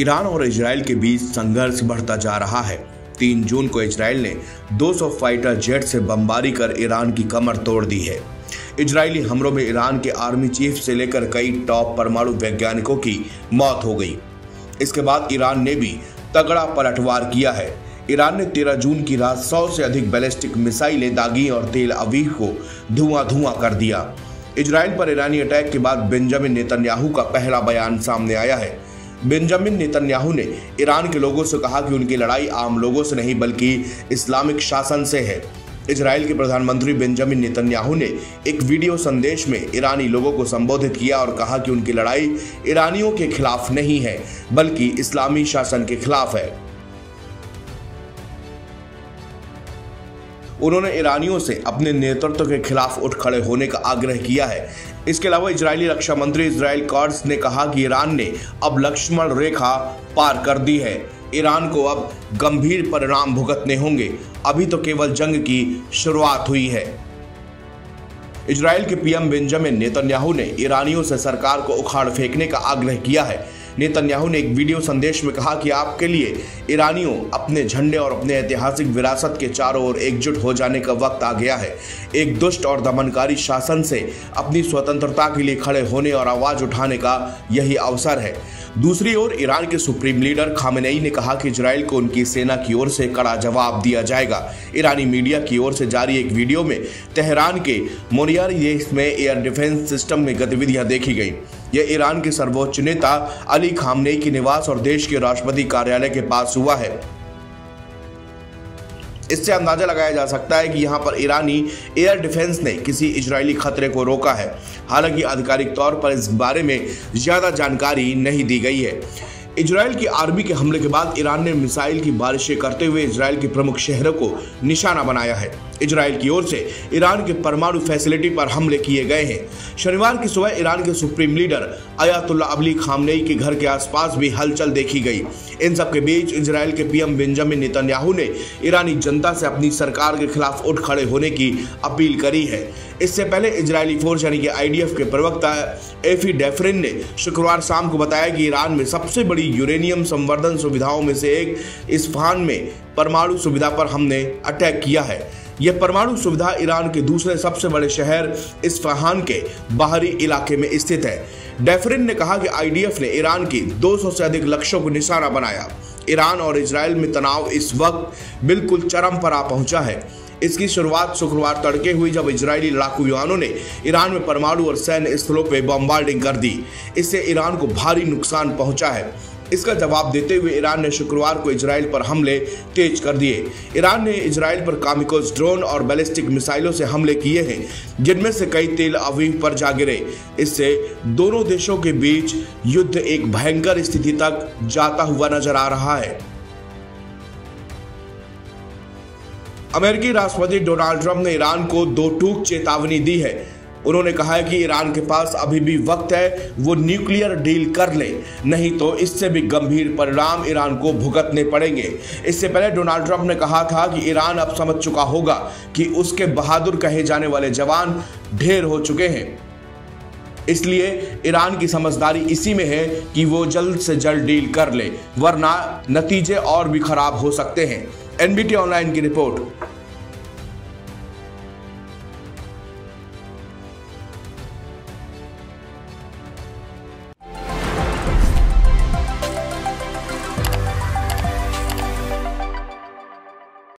Iran और Israel के बीच संघर्ष बढ़ता जा रहा है। 3 जून को इजराइल ने 200 फाइटर जेट से बमबारी कर ईरान की कमर तोड़ दी है। इजरायली हमलों में ईरान के आर्मी चीफ से लेकर कई टॉप परमाणु वैज्ञानिकों की मौत हो गई। इसके बाद ईरान ने भी तगड़ा पलटवार किया है। ईरान ने 13 जून की रात 100 से अधिक बैलिस्टिक मिसाइलें दागी और तेल अवीव को धुआं कर दिया। इजराइल पर ईरानी अटैक के बाद बेंजामिन नेतन्याहू का पहला बयान सामने आया है। बेंजामिन नेतन्याहू ने ईरान के लोगों से कहा कि उनकी लड़ाई आम लोगों से नहीं बल्कि इस्लामिक शासन से है। इजराइल के प्रधानमंत्री बेंजामिन नेतन्याहू ने एक वीडियो संदेश में ईरानी लोगों को संबोधित किया और कहा कि उनकी लड़ाई ईरानियों के खिलाफ नहीं है बल्कि इस्लामी शासन के खिलाफ है। उन्होंने ईरानियों से अपने नेतृत्व के खिलाफ उठ खड़े होने का आग्रह किया है। इसके अलावा इजरायली रक्षा मंत्री इजराइल काट्ज ने कहा कि ईरान ने अब लक्ष्मण रेखा पार कर दी है। ईरान को अब गंभीर परिणाम भुगतने होंगे। अभी तो केवल जंग की शुरुआत हुई है। इजराइल के पीएम बेंजामिन नेतन्याहू ने ईरानियों से सरकार को उखाड़ फेंकने का आग्रह किया है। नेतन्याहू ने एक वीडियो संदेश में कहा कि आपके लिए ईरानियों अपने झंडे और अपने ऐतिहासिक विरासत के चारों ओर एकजुट हो जाने का वक्त आ गया है। एक दुष्ट और दमनकारी शासन से अपनी स्वतंत्रता के लिए खड़े होने और आवाज उठाने का यही अवसर है। दूसरी ओर ईरान के सुप्रीम लीडर खामेनेई ने कहा कि इजराइल को उनकी सेना की ओर से कड़ा जवाब दिया जाएगा। ईरानी मीडिया की ओर से जारी एक वीडियो में तेहरान के मोनियारी में एयर डिफेंस सिस्टम में गतिविधियां देखी गई। यह ईरान के सर्वोच्च नेता अली खामेनेई के निवास और देश के राष्ट्रपति कार्यालय के पास हुआ है। इससे अंदाजा लगाया जा सकता है कि यहां पर ईरानी एयर डिफेंस ने किसी इजरायली खतरे को रोका है। हालांकि आधिकारिक तौर पर इस बारे में ज्यादा जानकारी नहीं दी गई है। इजराइल की आर्मी के हमले के बाद ईरान ने मिसाइल की बारिशें करते हुए इजराइल के प्रमुख शहरों को निशाना बनाया है। इजराइल की ओर से ईरान के परमाणु फैसिलिटी पर हमले किए गए हैं। शनिवार की सुबह ईरान के supreme leader Ayatollah Ali Khamenei के घर के आसपास भी हलचल देखी गई। इन सब के बीच इजराइल के पीएम बेंजामिन नेतन्याहू ने ईरानी जनता से अपनी सरकार के खिलाफ उठ खड़े होने की अपील करी है। इससे पहले इजरायली फोर्स यानी कि आईडीएफ के प्रवक्ता एफी डेफरिन ने शुक्रवार शाम को बताया कि ईरान में सबसे बड़ी यूरेनियम संवर्धन सुविधाओं में से एक इस्फहान में परमाणु सुविधा पर हमने अटैक किया है। यह परमाणु सुविधा ईरान के दूसरे सबसे बड़े शहर इस्फहान के बाहरी इलाके में स्थित है। डेफरिन ने कहा कि आईडीएफ ने ईरान की 200 से अधिक लक्ष्यों को निशाना बनाया। ईरान और इजराइल में तनाव इस वक्त बिल्कुल चरम पर आ पहुंचा है। इसकी शुरुआत शुक्रवार तड़के हुई जब इजरायली लड़ाकू विमानों ने ईरान में परमाणु और सैन्य स्थलों पर बमबार्डिंग कर दी। इससे ईरान को भारी नुकसान पहुंचा है। इसका जवाब देते हुए ईरान ने शुक्रवार को इजराइल पर हमले तेज कर दिए। ईरान ने इजराइल पर कामिकोज ड्रोन और बैलिस्टिक मिसाइलों से हमले किए हैं, जिनमें से कई तेल अवीव पर जा गिरे। इससे दोनों देशों के बीच युद्ध एक भयंकर स्थिति तक जाता हुआ नजर आ रहा है। अमेरिकी राष्ट्रपति डोनाल्ड ट्रंप ने ईरान को 2 टूक चेतावनी दी है। उन्होंने कहा है कि ईरान के पास अभी भी वक्त है, वो न्यूक्लियर डील कर ले, नहीं तो इससे भी गंभीर परिणाम ईरान को भुगतने पड़ेंगे। इससे पहले डोनाल्ड ट्रंप ने कहा था कि ईरान अब समझ चुका होगा कि उसके बहादुर कहे जाने वाले जवान ढेर हो चुके हैं। इसलिए ईरान की समझदारी इसी में है कि वो जल्द से जल्द डील कर ले, वरना नतीजे और भी खराब हो सकते हैं। एनबीटी ऑनलाइन की रिपोर्ट।